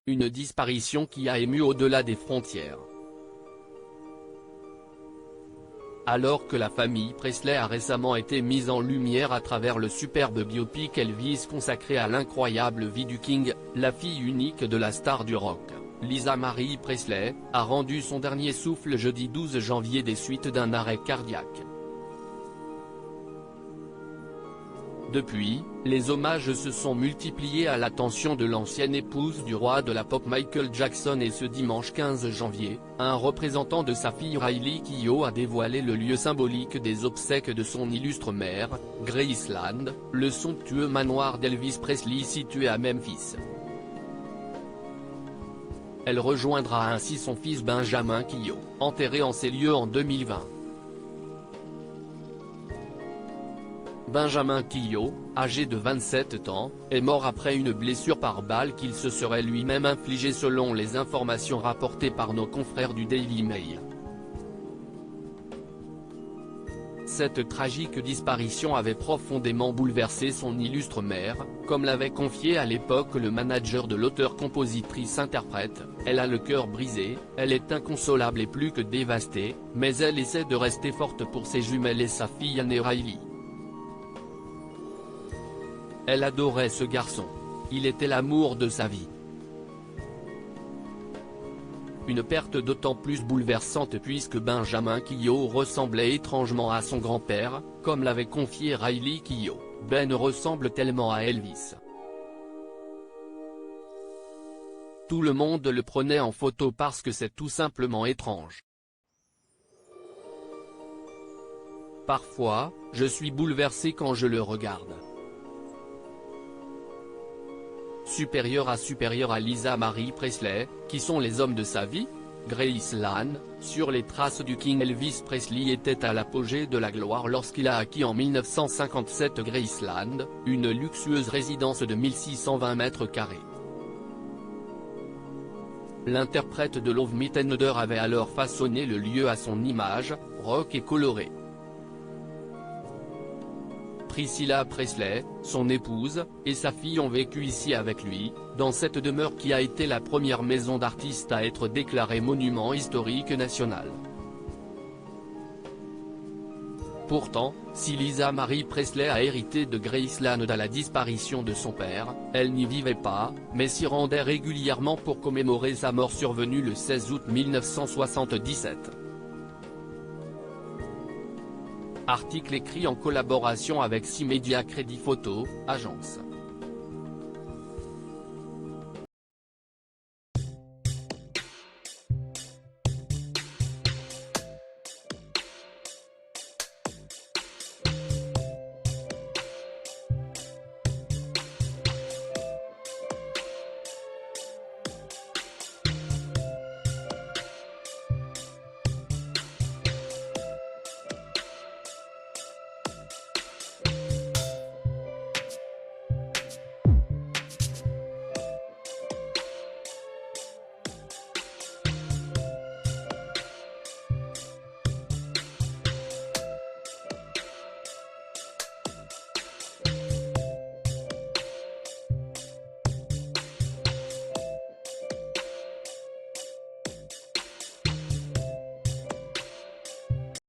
une disparition qui a ému au-delà des frontières. Alors que la famille Presley a récemment été mise en lumière à travers le superbe biopic Elvis consacré à l'incroyable vie du King, la fille unique de la star du rock, Lisa Marie Presley, a rendu son dernier souffle jeudi 12 janvier des suites d'un arrêt cardiaque. Depuis, les hommages se sont multipliés à l'attention de l'ancienne épouse du roi de la pop Michael Jackson et ce dimanche 15 janvier, un représentant de sa fille Riley Keough a dévoilé le lieu symbolique des obsèques de son illustre mère, Graceland, le somptueux manoir d'Elvis Presley situé à Memphis. Elle rejoindra ainsi son fils Benjamin Keough, enterré en ces lieux en 2020. Benjamin Keough, âgé de 27 ans, est mort après une blessure par balle qu'il se serait lui-même infligée selon les informations rapportées par nos confrères du Daily Mail. Cette tragique disparition avait profondément bouleversé son illustre mère, comme l'avait confié à l'époque le manager de l'auteur-compositrice-interprète. Elle a le cœur brisé, elle est inconsolable et plus que dévastée, mais elle essaie de rester forte pour ses jumelles et sa fille aînée Riley. Elle adorait ce garçon. Il était l'amour de sa vie. Une perte d'autant plus bouleversante puisque Benjamin Keough ressemblait étrangement à son grand-père, comme l'avait confié Riley Keough. Ben ressemble tellement à Elvis. Tout le monde le prenait en photo parce que c'est tout simplement étrange. Parfois, je suis bouleversé quand je le regarde. Supérieur à Lisa Marie Presley, qui sont les hommes de sa vie? Graceland, sur les traces du King. Elvis Presley était à l'apogée de la gloire lorsqu'il a acquis en 1957 Graceland, une luxueuse résidence de 1620 mètres carrés. L'interprète de Love Me Tender avait alors façonné le lieu à son image, rock et coloré. Priscilla Presley, son épouse, et sa fille ont vécu ici avec lui, dans cette demeure qui a été la première maison d'artiste à être déclarée monument historique national. Pourtant, si Lisa Marie Presley a hérité de Graceland à la disparition de son père, elle n'y vivait pas, mais s'y rendait régulièrement pour commémorer sa mort survenue le 16 août 1977. Article écrit en collaboration avec 6 Médias Crédit Photo, agence.